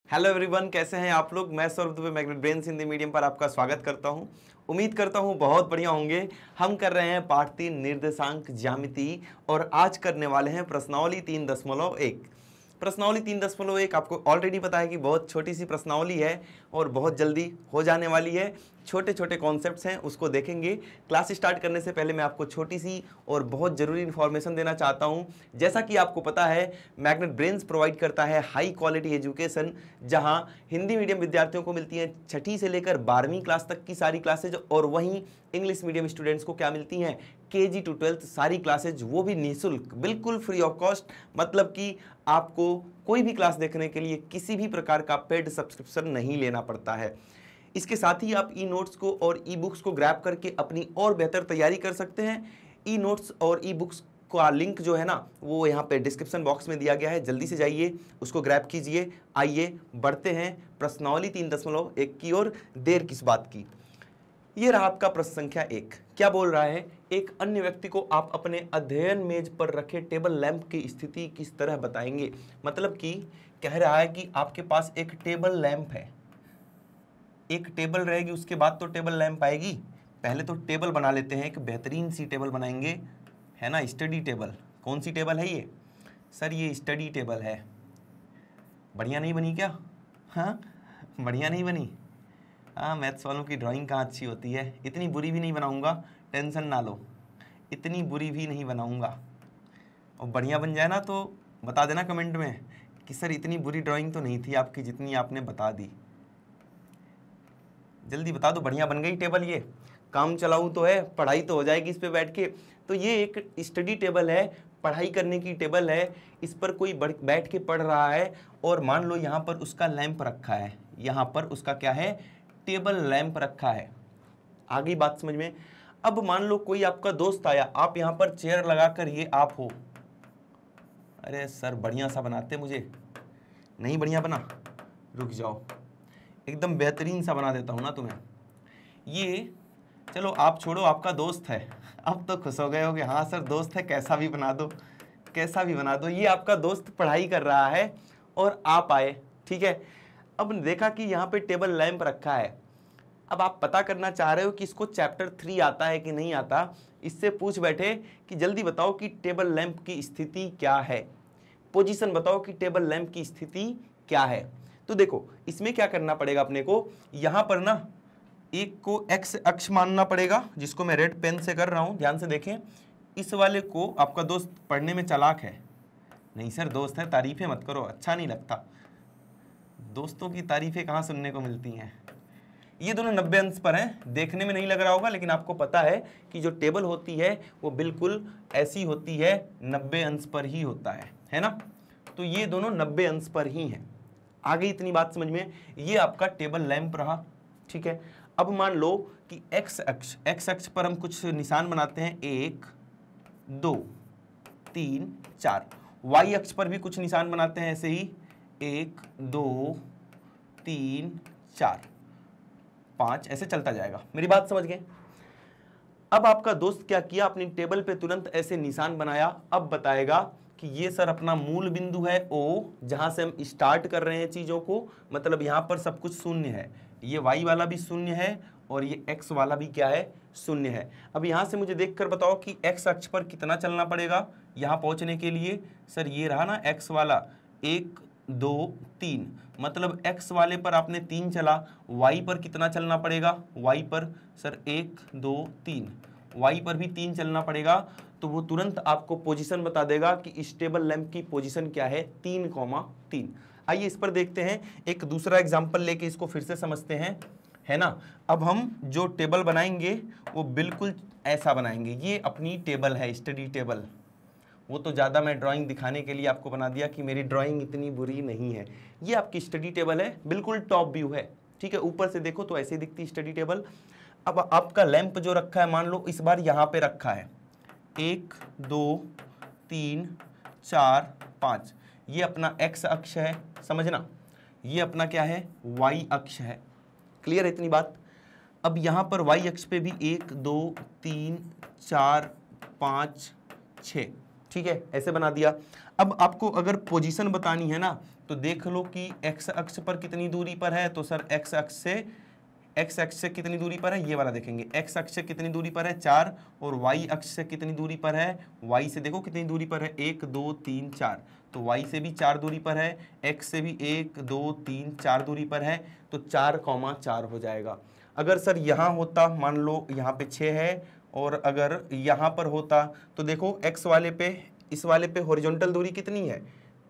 Hello everyone, कैसे हैं आप लोग। मैं Saurabh Dubey magnet brains Hindi medium पर आपका स्वागत करता हूं। उम्मीद करता हूं बहुत बढ़िया होंगे। हम कर रहे हैं पाठ 3 निर्देशांक ज्यामिति और आज करने वाले हैं प्रश्नावली 3.1। प्रश्नावली 3.1 आपको ऑलरेडी पता है कि बहुत छोटी सी प्रश्नावली है और बहुत जल्दी हो जाने वाली है। छोटे छोटे कॉन्सेप्ट्स हैं, उसको देखेंगे। क्लास स्टार्ट करने से पहले मैं आपको छोटी सी और बहुत ज़रूरी इन्फॉर्मेशन देना चाहता हूं। जैसा कि आपको पता है, मैग्नेट ब्रेन्स प्रोवाइड करता है हाई क्वालिटी एजुकेशन, जहां हिंदी मीडियम विद्यार्थियों को मिलती हैं 6ठी से लेकर 12वीं क्लास तक की सारी क्लासेज, और वहीं इंग्लिश मीडियम स्टूडेंट्स को क्या मिलती हैं, KG to 12th सारी क्लासेज, वो भी निःशुल्क, बिल्कुल फ्री ऑफ कॉस्ट। मतलब कि आपको कोई भी क्लास देखने के लिए किसी भी प्रकार का पेड सब्सक्रिप्शन नहीं लेना पड़ता है। इसके साथ ही आप ई नोट्स को और ई बुक्स को ग्रैब करके अपनी और बेहतर तैयारी कर सकते हैं। ई नोट्स और ई बुक्स का लिंक जो है ना, वो यहाँ पे डिस्क्रिप्शन बॉक्स में दिया गया है। जल्दी से जाइए, उसको ग्रैब कीजिए। आइए बढ़ते हैं प्रश्नावली 3.1 की ओर। देर किस बात की। ये रहा आपका प्रश्न संख्या 1। क्या बोल रहा है, एक अन्य व्यक्ति को आप अपने अध्ययन मेज पर रखे टेबल लैंप की स्थिति किस तरह बताएंगे। मतलब कि कह रहा है कि आपके पास एक टेबल लैंप है, एक टेबल रहेगी, उसके बाद तो टेबल लैंप आएगी। पहले तो टेबल बना लेते हैं, एक बेहतरीन सी टेबल बनाएंगे, है ना, स्टडी टेबल। कौन सी टेबल है ये सर? ये स्टडी टेबल है। बढ़िया नहीं बनी क्या? हाँ, बढ़िया नहीं बनी। हाँ, मैथ्स वालों की ड्राइंग कहाँ अच्छी होती है। इतनी बुरी भी नहीं बनाऊंगा, टेंशन ना लो, इतनी बुरी भी नहीं बनाऊंगा। और बढ़िया बन जाए ना तो बता देना कमेंट में कि सर इतनी बुरी ड्राइंग तो नहीं थी आपकी जितनी आपने बता दी। जल्दी बता दो, बढ़िया बन गई टेबल। ये काम चलाऊ तो है, पढ़ाई तो हो जाएगी इस पे बैठ के। तो ये एक स्टडी टेबल है, पढ़ाई करने की टेबल है। इस पर कोई बैठ के पढ़ रहा है और मान लो यहाँ पर उसका लैंप रखा है, यहाँ पर उसका क्या है, टेबल लैंप रखा है। आ गई बात समझ में। अब मान लो कोई आपका दोस्त आया, आप यहाँ पर चेयर लगाकर, ये आप हो। अरे सर बढ़िया सा बनाते, मुझे नहीं बढ़िया बना, रुक जाओ, एकदम बेहतरीन सा बना देता हूँ ना तुम्हें। ये चलो आप छोड़ो, आपका दोस्त है। अब तो खुश हो गए होगे, हाँ सर दोस्त है, कैसा भी बना दो, कैसा भी बना दो। ये आपका दोस्त पढ़ाई कर रहा है और आप आए, ठीक है। अब देखा कि यहाँ पे टेबल लैंप रखा है। अब आप पता करना चाह रहे हो कि इसको चैप्टर 3 आता है कि नहीं आता। इससे पूछ बैठे कि जल्दी बताओ कि टेबल लैंप की स्थिति क्या है, पोजीशन बताओ कि टेबल लैंप की स्थिति क्या है। तो देखो इसमें क्या करना पड़ेगा अपने को, यहां पर ना एक को एक्स अक्ष मानना पड़ेगा, जिसको मैं रेड पेन से कर रहा हूं, ध्यान से देखें। इस वाले को, आपका दोस्त पढ़ने में चालाक है। नहीं सर दोस्त है, तारीफें मत करो, अच्छा नहीं लगता। दोस्तों की तारीफें कहाँ सुनने को मिलती हैं। ये दोनों 90 अंश पर हैं, देखने में नहीं लग रहा होगा, लेकिन आपको पता है कि जो टेबल होती है वो बिल्कुल ऐसी होती है, 90 अंश पर ही होता है ना। तो ये दोनों 90 अंश पर ही हैं। आ गई इतनी बात समझ में। ये आपका टेबल लैंप रहा, ठीक है। अब मान लो कि एक्स अक्ष पर हम कुछ निशान बनाते हैं, 1 2 3 4। वाई अक्ष पर भी कुछ निशान बनाते हैं ऐसे ही, 1 2 3 4 5, ऐसे चलता जाएगा। मेरी बात समझ गए। अब आपका दोस्त क्या किया, अपनी टेबल पे तुरंत ऐसे निशान बनाया। अब बताएगा कि ये सर अपना मूल बिंदु है O, जहां से हम स्टार्ट कर रहे हैं चीजों को। मतलब यहां पर सब कुछ शून्य है, ये Y वाला भी शून्य है और ये X वाला भी क्या है, शून्य है। अब यहां से मुझे देखकर बताओ कि X अक्ष पर कितना चलना पड़ेगा यहां पहुंचने के लिए। सर ये रहा ना X वाला, 1 2 3, मतलब X वाले पर आपने 3 चला, Y पर कितना चलना पड़ेगा, Y पर सर 1 2 3, Y पर भी 3 चलना पड़ेगा। तो वो तुरंत आपको पोजीशन बता देगा कि इस टेबल लैंप की पोजीशन क्या है, 3,3। आइए इस पर देखते हैं, एक दूसरा एग्जांपल लेके इसको फिर से समझते हैं, है ना। अब हम जो टेबल बनाएंगे वो बिल्कुल ऐसा बनाएंगे। ये अपनी टेबल है, स्टडी टेबल। वो तो ज़्यादा मैं ड्राइंग दिखाने के लिए आपको बना दिया कि मेरी ड्राइंग इतनी बुरी नहीं है। ये आपकी स्टडी टेबल है, बिल्कुल टॉप व्यू है, ठीक है। ऊपर से देखो तो ऐसे दिखती स्टडी टेबल। अब आपका लैंप जो रखा है, मान लो इस बार यहाँ पे रखा है, 1 2 3 4 5, ये अपना एक्स अक्ष है, समझना। ये अपना क्या है, वाई अक्ष है। क्लियर है इतनी बात। अब यहाँ पर वाई अक्ष पे भी 1 2 3 4 5 6, ठीक है, ऐसे बना दिया। अब आपको अगर पोजीशन बतानी है ना, तो देख लो कि एक्स अक्ष पर कितनी दूरी पर है। तो सर एक्स अक्ष से कितनी दूरी पर है, ये वाला देखेंगे। एक्स अक्ष से कितनी दूरी पर है, 4। और वाई अक्ष से कितनी दूरी पर है, वाई से देखो कितनी दूरी पर है, 1 2 3 4। तो वाई से भी 4 दूरी पर है, एक्स से भी 1 2 3 4 दूरी पर है। तो 4,4 हो जाएगा। अगर सर यहाँ होता, मान लो यहाँ पे 6 है, और अगर यहाँ पर होता तो देखो एक्स वाले पे, इस वाले पे हॉरिजॉन्टल दूरी कितनी है,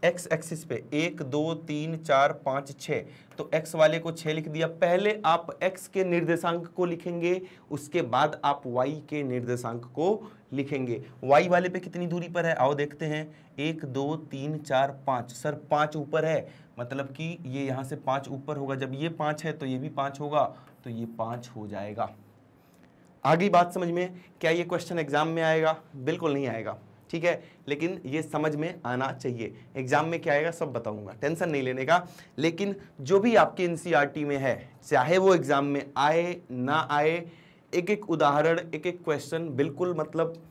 एक्स एक्सिस पे 1 2 3 4 5 6। तो एक्स वाले को 6 लिख दिया। पहले आप एक्स के निर्देशांक को लिखेंगे, उसके बाद आप वाई के निर्देशांक को लिखेंगे। वाई वाले पे कितनी दूरी पर है, आओ देखते हैं। 1 2 3 4 5। सर 5 ऊपर है, मतलब कि ये यहाँ से 5 ऊपर होगा। जब ये 5 है तो ये भी 5 होगा, तो ये 5 हो जाएगा। आगे बात समझ में? क्या ये क्वेश्चन एग्जाम में आएगा? बिल्कुल नहीं आएगा, ठीक है, लेकिन ये समझ में आना चाहिए। एग्जाम में क्या आएगा सब बताऊंगा, टेंशन नहीं लेने का। लेकिन जो भी आपके एनसीईआरटी में है, चाहे वो एग्जाम में आए ना आए, एक एक उदाहरण, एक एक क्वेश्चन, बिल्कुल मतलब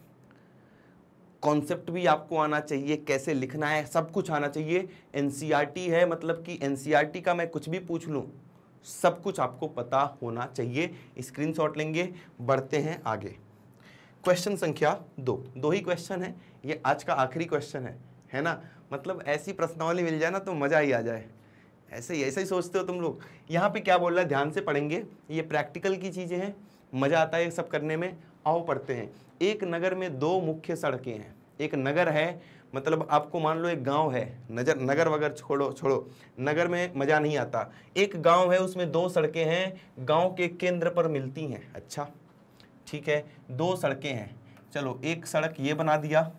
कॉन्सेप्ट भी आपको आना चाहिए, कैसे लिखना है सब कुछ आना चाहिए। एनसीईआरटी है, मतलब कि एनसीईआरटी का मैं कुछ भी पूछ लूँ, सब कुछ आपको पता होना चाहिए। स्क्रीनशॉट लेंगे, बढ़ते हैं आगे। क्वेश्चन संख्या 2 ही क्वेश्चन है, ये आज का आखिरी क्वेश्चन है ना। मतलब ऐसी प्रश्नावली मिल जाए ना तो मजा ही आ जाए। ऐसे ही सोचते हो तुम लोग। यहाँ पे क्या बोल रहा है, ध्यान से पढ़ेंगे, ये प्रैक्टिकल की चीजें हैं, मजा आता है ये सब करने में। आओ पढ़ते हैं। एक नगर में 2 मुख्य सड़कें हैं। एक नगर है, मतलब आपको मान लो एक गांव है, नगर वगर छोड़ो, नगर में मजा नहीं आता। एक गांव है, उसमें 2 सड़कें हैं, गांव के केंद्र पर मिलती हैं। अच्छा ठीक है, 2 सड़कें हैं, चलो एक सड़क ये बना दिया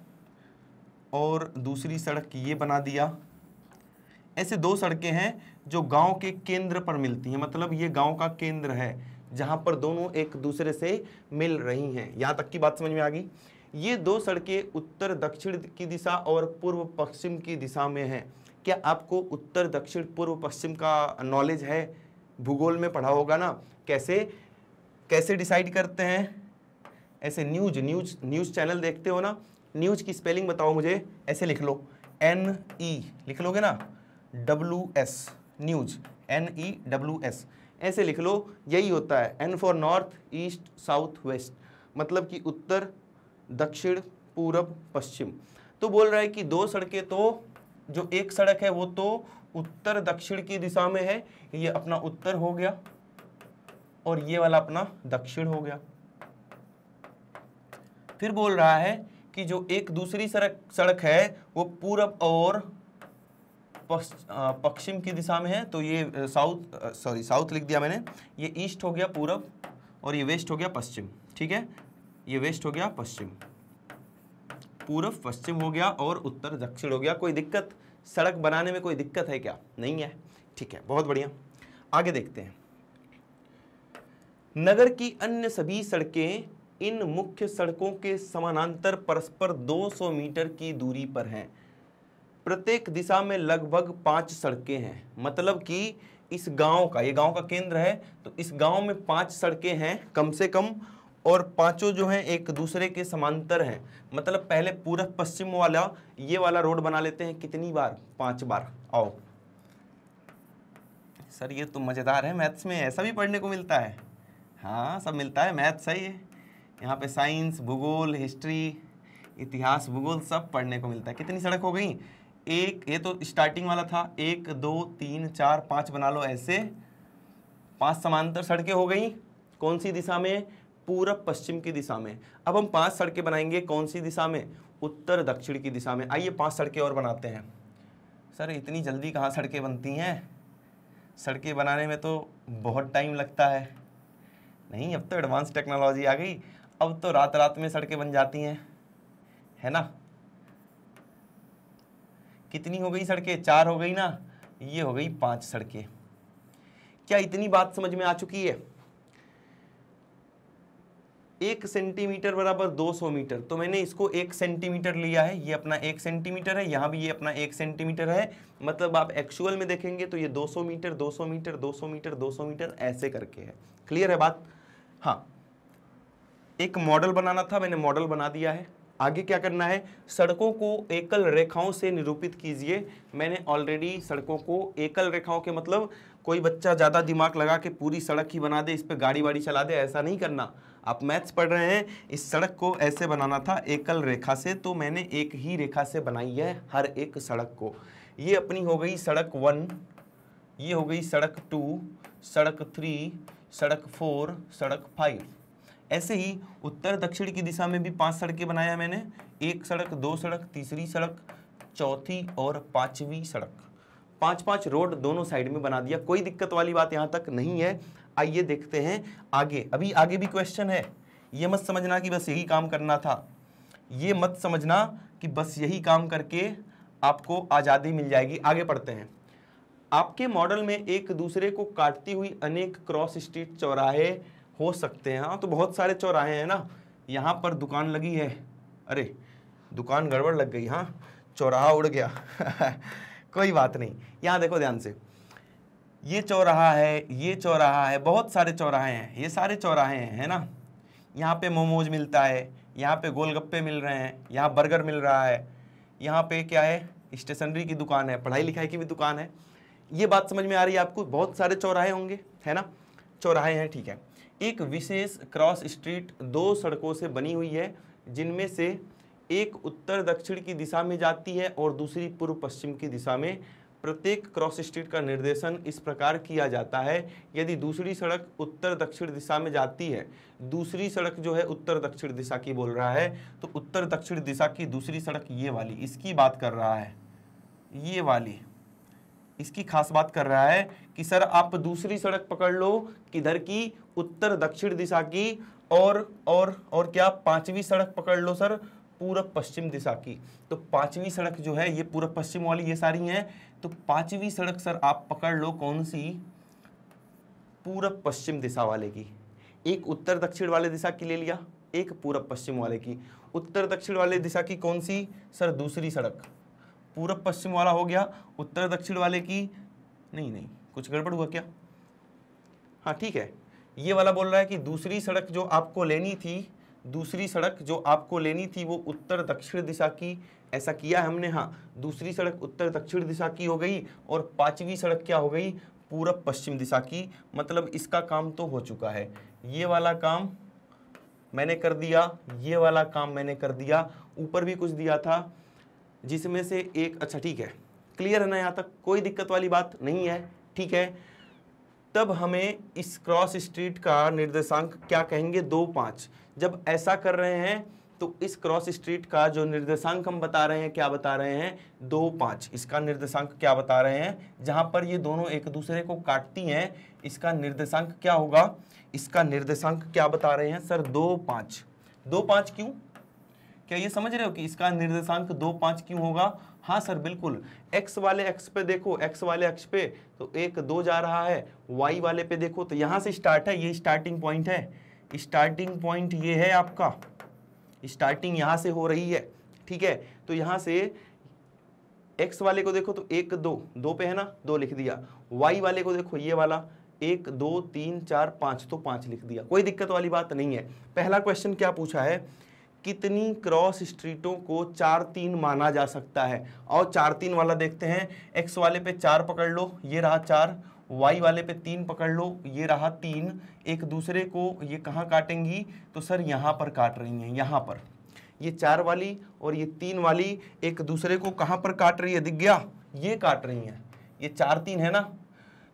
और दूसरी सड़क ये बना दिया। ऐसे 2 सड़कें हैं जो गांव के केंद्र पर मिलती हैं, मतलब ये गांव का केंद्र है जहां पर दोनों एक दूसरे से मिल रही हैं। यहां तक की बात समझ में आ गई। ये 2 सड़कें उत्तर दक्षिण की दिशा और पूर्व पश्चिम की दिशा में हैं। क्या आपको उत्तर दक्षिण पूर्व पश्चिम का नॉलेज है? भूगोल में पढ़ा होगा ना। कैसे डिसाइड करते हैं? ऐसे न्यूज चैनल देखते हो ना, न्यूज की स्पेलिंग बताओ मुझे। ऐसे लिख लो, NE लिख लोगे ना, WS, न्यूज, NEWS, ऐसे लिख लो। यही होता है, N for north, east, south, west, मतलब कि उत्तर दक्षिण पूरब पश्चिम। तो बोल रहा है कि 2 सड़कें, तो जो एक सड़क है वो तो उत्तर दक्षिण की दिशा में है, ये अपना उत्तर हो गया, और ये वाला अपना दक्षिण हो गया। फिर बोल रहा है कि जो एक दूसरी सड़क है वो पूरब और पश्चिम की दिशा में है, तो ये साउथ लिख दिया मैंने, ये ईस्ट हो गया पूरब, और ये वेस्ट हो गया पश्चिम। ठीक है, ये वेस्ट हो गया पश्चिम, पूरब पश्चिम हो गया, और उत्तर दक्षिण हो गया। कोई दिक्कत? सड़क बनाने में कोई दिक्कत है क्या? नहीं है। ठीक है, बहुत बढ़िया, आगे देखते हैं। नगर की अन्य सभी सड़कें इन मुख्य सड़कों के समानांतर परस्पर 200 मीटर की दूरी पर हैं। प्रत्येक दिशा में लगभग 5 सड़कें हैं, मतलब कि इस गांव का, ये गांव का केंद्र है, तो इस गांव में 5 सड़कें हैं कम से कम, और पांचों जो हैं एक दूसरे के समांतर हैं। मतलब पहले पूरब पश्चिम वाला ये वाला रोड बना लेते हैं, कितनी बार? 5 बार। आओ सर ये तो मजेदार है, मैथ्स में ऐसा भी पढ़ने को मिलता है। हाँ सब मिलता है, मैथ सही है। यहाँ पे साइंस, भूगोल, हिस्ट्री, इतिहास, भूगोल सब पढ़ने को मिलता है। कितनी सड़क हो गई? एक, ये तो स्टार्टिंग वाला था, 1 2 3 4 5 बना लो ऐसे, 5 समांतर सड़कें हो गई। कौन सी दिशा में? पूरब पश्चिम की दिशा में। अब हम 5 सड़कें बनाएंगे, कौन सी दिशा में? उत्तर दक्षिण की दिशा में। आइए 5 सड़कें और बनाते हैं। सर इतनी जल्दी कहाँ सड़कें बनती हैं? सड़कें बनाने में तो बहुत टाइम लगता है। नहीं, अब तो एडवांस टेक्नोलॉजी आ गई, अब तो रात रात में सड़कें बन जाती हैं, है ना। कितनी हो गई सड़कें? 4 हो गई ना, ये हो गई 5 सड़कें। क्या इतनी बात समझ में आ चुकी है? 1 सेंटीमीटर बराबर 200 मीटर, तो मैंने इसको 1 सेंटीमीटर लिया है, ये अपना 1 सेंटीमीटर है, यहाँ भी ये अपना 1 सेंटीमीटर है। मतलब आप एक्चुअल में देखेंगे तो ये 200 मीटर 200 मीटर 200 मीटर 200 मीटर ऐसे करके है। क्लियर है बात? हाँ, एक मॉडल बनाना था, मैंने मॉडल बना दिया है। आगे क्या करना है, सड़कों को एकल रेखाओं से निरूपित कीजिए। मैंने ऑलरेडी सड़कों को एकल रेखाओं के मतलब कोई बच्चा ज़्यादा दिमाग लगा के पूरी सड़क ही बना दे, इस पे गाड़ी वाड़ी चला दे, ऐसा नहीं करना। आप मैथ्स पढ़ रहे हैं, इस सड़क को ऐसे बनाना था एकल रेखा से, तो मैंने एक ही रेखा से बनाई है हर एक सड़क को। ये अपनी हो गई सड़क 1, ये हो गई सड़क 2, सड़क 3, सड़क 4, सड़क 5। ऐसे ही उत्तर दक्षिण की दिशा में भी 5 सड़कें बनाया मैंने, 1 सड़क, 2 सड़क, तीसरी सड़क, चौथी और 5वीं सड़क। 5-5 रोड दोनों साइड में बना दिया, कोई दिक्कत वाली बात यहाँ तक नहीं है। आइए देखते हैं आगे, अभी आगे भी क्वेश्चन है। ये मत समझना कि बस यही काम करना था, ये मत समझना कि बस यही काम करके आपको आज़ादी मिल जाएगी। आगे पढ़ते हैं। आपके मॉडल में एक दूसरे को काटती हुई अनेक क्रॉस स्ट्रीट चौराहे हो सकते हैं। हाँ, तो बहुत सारे चौराहे हैं ना, यहाँ पर दुकान लगी है, अरे दुकान गड़बड़ लग गई, हाँ चौराहा उड़ गया कोई बात नहीं, यहाँ देखो ध्यान से, ये चौराहा है, ये चौराहा है, बहुत सारे चौराहे हैं, ये सारे चौराहे हैं, है ना। यहाँ पे मोमोज मिलता है, यहाँ पे गोलगप्पे मिल रहे हैं, यहाँ बर्गर मिल रहा है, यहाँ पे क्या है, स्टेशनरी की दुकान है, पढ़ाई लिखाई की भी दुकान है। ये बात समझ में आ रही है आपको, बहुत सारे चौराहे होंगे, है ना, चौराहे हैं, ठीक है। एक विशेष क्रॉस स्ट्रीट 2 सड़कों से बनी हुई है, जिनमें से एक उत्तर दक्षिण की दिशा में जाती है और दूसरी पूर्व पश्चिम की दिशा में। प्रत्येक क्रॉस स्ट्रीट का निर्देशन इस प्रकार किया जाता है, यदि दूसरी सड़क उत्तर दक्षिण दिशा में जाती है, दूसरी सड़क जो है उत्तर दक्षिण दिशा की बोल रहा है, तो उत्तर दक्षिण दिशा की दूसरी सड़क ये वाली, इसकी बात कर रहा है, ये वाली, इसकी खास बात कर रहा है कि सर आप दूसरी सड़क पकड़ लो, किधर की, उत्तर दक्षिण दिशा की, और क्या 5वीं सड़क पकड़ लो सर पूरब पश्चिम दिशा की। तो 5वीं सड़क जो है ये पूरब पश्चिम वाली, ये सारी हैं, तो 5वीं सड़क सर आप पकड़ लो कौन सी, पूरब पश्चिम दिशा वाले की। एक उत्तर दक्षिण वाले दिशा की ले लिया, एक पूरब पश्चिम वाले की। उत्तर दक्षिण वाले दिशा की कौन सी सर, दूसरी सड़क। पूरब पश्चिम वाला हो गया, उत्तर दक्षिण वाले की नहीं, कुछ गड़बड़ हुआ क्या, हाँ ठीक है, ये वाला बोल रहा है कि दूसरी सड़क जो आपको लेनी थी, दूसरी सड़क जो आपको लेनी थी वो उत्तर दक्षिण दिशा की, ऐसा किया हमने, हाँ दूसरी सड़क उत्तर दक्षिण दिशा की हो गई और 5वीं सड़क क्या हो गई, पूरब पश्चिम दिशा की। मतलब इसका काम तो हो चुका है, ये वाला काम मैंने कर दिया, ये वाला काम मैंने कर दिया, ऊपर भी कुछ दिया था जिसमें से एक, अच्छा ठीक है, क्लियर है ना, यहाँ तक कोई दिक्कत वाली बात नहीं है, ठीक है। तब हमें इस क्रॉस स्ट्रीट का निर्देशांक क्या कहेंगे, 2-5। जब ऐसा कर रहे हैं तो इस क्रॉस स्ट्रीट का जो निर्देशांक हम बता रहे हैं, क्या बता रहे हैं, 2-5। इसका निर्देशांक क्या बता रहे हैं, जहां पर ये दोनों एक दूसरे को काटती हैं, इसका निर्देशांक क्या होगा, इसका निर्देशांक क्या बता रहे हैं सर, 2-5। 2-5 क्यों, क्या ये समझ रहे हो कि इसका निर्देशांक 2-5 क्यों होगा? हाँ सर बिल्कुल, x वाले अक्ष पे देखो, x वाले अक्ष पे तो 1-2 जा रहा है, y वाले पे देखो तो यहाँ से स्टार्ट है, ये स्टार्टिंग पॉइंट है, स्टार्टिंग पॉइंट ये है आपका, स्टार्टिंग यहाँ से हो रही है, ठीक है। तो यहाँ से x वाले को देखो तो 1-2 पे है ना, 2 लिख दिया, y वाले को देखो ये वाला 1-2-3-4-5, तो 5 लिख दिया, कोई दिक्कत वाली बात नहीं है। पहला क्वेश्चन क्या पूछा है, कितनी क्रॉस स्ट्रीटों को 4-3 माना जा सकता है। और 4-3 वाला देखते हैं, x वाले पे 4 पकड़ लो, ये रहा 4, y वाले पे 3 पकड़ लो, ये रहा 3, एक दूसरे को ये कहाँ काटेंगी, तो सर यहाँ पर काट रही हैं, यहाँ पर, ये 4 वाली और ये 3 वाली एक दूसरे को कहाँ पर काट रही है, दिख गया, ये काट रही हैं, ये 4-3 है ना।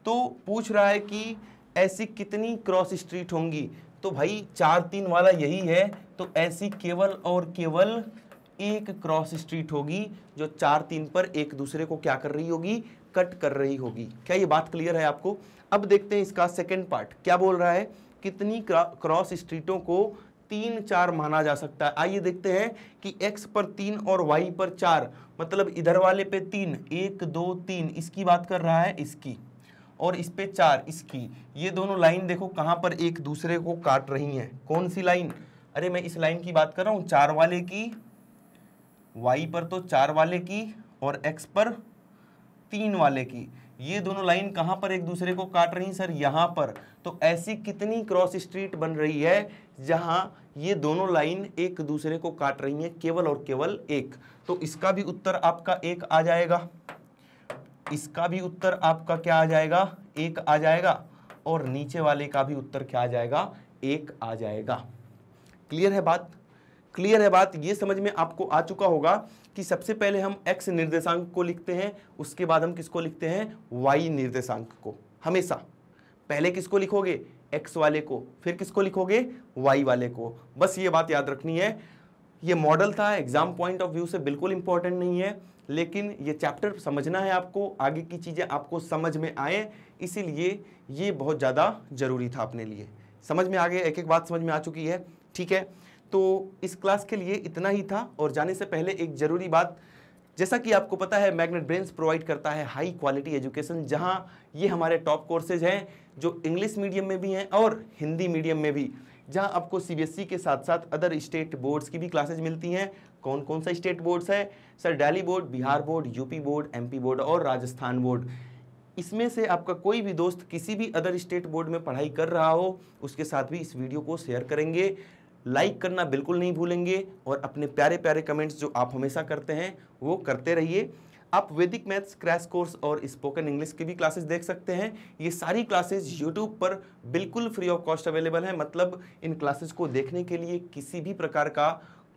तो पूछ रहा है कि ऐसी कितनी क्रॉस स्ट्रीट होंगी, तो भाई 4-3 वाला यही है, तो ऐसी केवल और केवल एक क्रॉस स्ट्रीट होगी जो 4-3 पर एक दूसरे को क्या कर रही होगी, कट कर रही होगी। क्या ये बात क्लियर है आपको? अब देखते हैं इसका सेकंड पार्ट क्या बोल रहा है, कितनी क्रॉस स्ट्रीटों को 3-4 माना जा सकता है। आइए देखते हैं कि x पर 3 और y पर 4, मतलब इधर वाले पे 3, 1-2-3, इसकी बात कर रहा है, इसकी, और इस पे 4, इसकी। ये दोनों लाइन देखो कहां पर एक दूसरे को काट रही हैं, कौन सी लाइन, अरे मैं इस लाइन की बात कर रहा हूं, 4 वाले की, y पर तो 4 वाले की और x पर 3 वाले की। ये दोनों लाइन कहां पर एक दूसरे को काट रही हैं सर? यहां पर। तो ऐसी कितनी क्रॉस स्ट्रीट बन रही है जहां ये दोनों लाइन एक दूसरे को काट रही हैं? केवल और केवल एक। तो इसका भी उत्तर आपका एक आ जाएगा, इसका भी उत्तर आपका क्या आ जाएगा? एक आ जाएगा, और नीचे वाले का भी उत्तर क्या आ जाएगा? एक आ जाएगा। क्लियर है बात? क्लियर है बात? ये समझ में आपको आ चुका होगा कि सबसे पहले हम x निर्देशांक को लिखते हैं, उसके बाद हम किसको लिखते हैं? y निर्देशांक को। हमेशा पहले किसको लिखोगे? x वाले को, फिर किसको लिखोगे? y वाले को। बस ये बात याद रखनी है। ये मॉडल था, एग्जाम पॉइंट ऑफ व्यू से बिल्कुल इंपॉर्टेंट नहीं है, लेकिन ये चैप्टर समझना है आपको, आगे की चीजें आपको समझ में आए, इसीलिए ये बहुत ज्यादा जरूरी था अपने लिए। समझ में आ गए? एक एक बात समझ में आ चुकी है? ठीक है, तो इस क्लास के लिए इतना ही था। और जाने से पहले एक जरूरी बात, जैसा कि आपको पता है मैग्नेट ब्रेन्स प्रोवाइड करता है हाई क्वालिटी एजुकेशन, जहां ये हमारे टॉप कोर्सेज हैं जो इंग्लिश मीडियम में भी हैं और हिंदी मीडियम में भी, जहां आपको सीबीएसई के साथ साथ अदर स्टेट बोर्ड्स की भी क्लासेज मिलती हैं। कौन कौन सा स्टेट बोर्ड्स है sir? Delhi board, Bihar board, UP board, MP board और राजस्थान बोर्ड। इसमें से आपका कोई भी दोस्त किसी भी अदर स्टेट बोर्ड में पढ़ाई कर रहा हो, उसके साथ भी इस वीडियो को शेयर करेंगे, लाइक करना बिल्कुल नहीं भूलेंगे, और अपने प्यारे प्यारे कमेंट्स जो आप हमेशा करते हैं वो करते रहिए। आप वैदिक मैथ्स क्रैश कोर्स और स्पोकन इंग्लिश की भी क्लासेस देख सकते हैं। ये सारी क्लासेस यूट्यूब पर बिल्कुल फ्री ऑफ कॉस्ट अवेलेबल है, मतलब इन क्लासेस को देखने के लिए किसी भी प्रकार का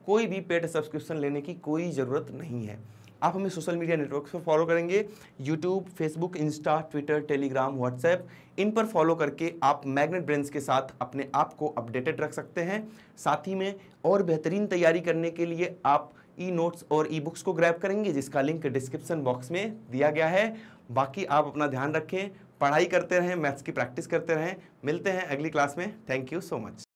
कोई भी पेड सब्सक्रिप्शन लेने की कोई ज़रूरत नहीं है। आप हमें सोशल मीडिया नेटवर्क्स पर फॉलो करेंगे, YouTube, Facebook, Insta, Twitter, Telegram, WhatsApp, इन पर फॉलो करके आप मैग्नेट ब्रेन्स के साथ अपने आप को अपडेटेड रख सकते हैं। साथ ही में और बेहतरीन तैयारी करने के लिए आप ई नोट्स और ई बुक्स को ग्रैब करेंगे, जिसका लिंक डिस्क्रिप्शन बॉक्स में दिया गया है। बाकी आप अपना ध्यान रखें, पढ़ाई करते रहें, मैथ्स की प्रैक्टिस करते रहें। मिलते हैं अगली क्लास में। Thank you so much.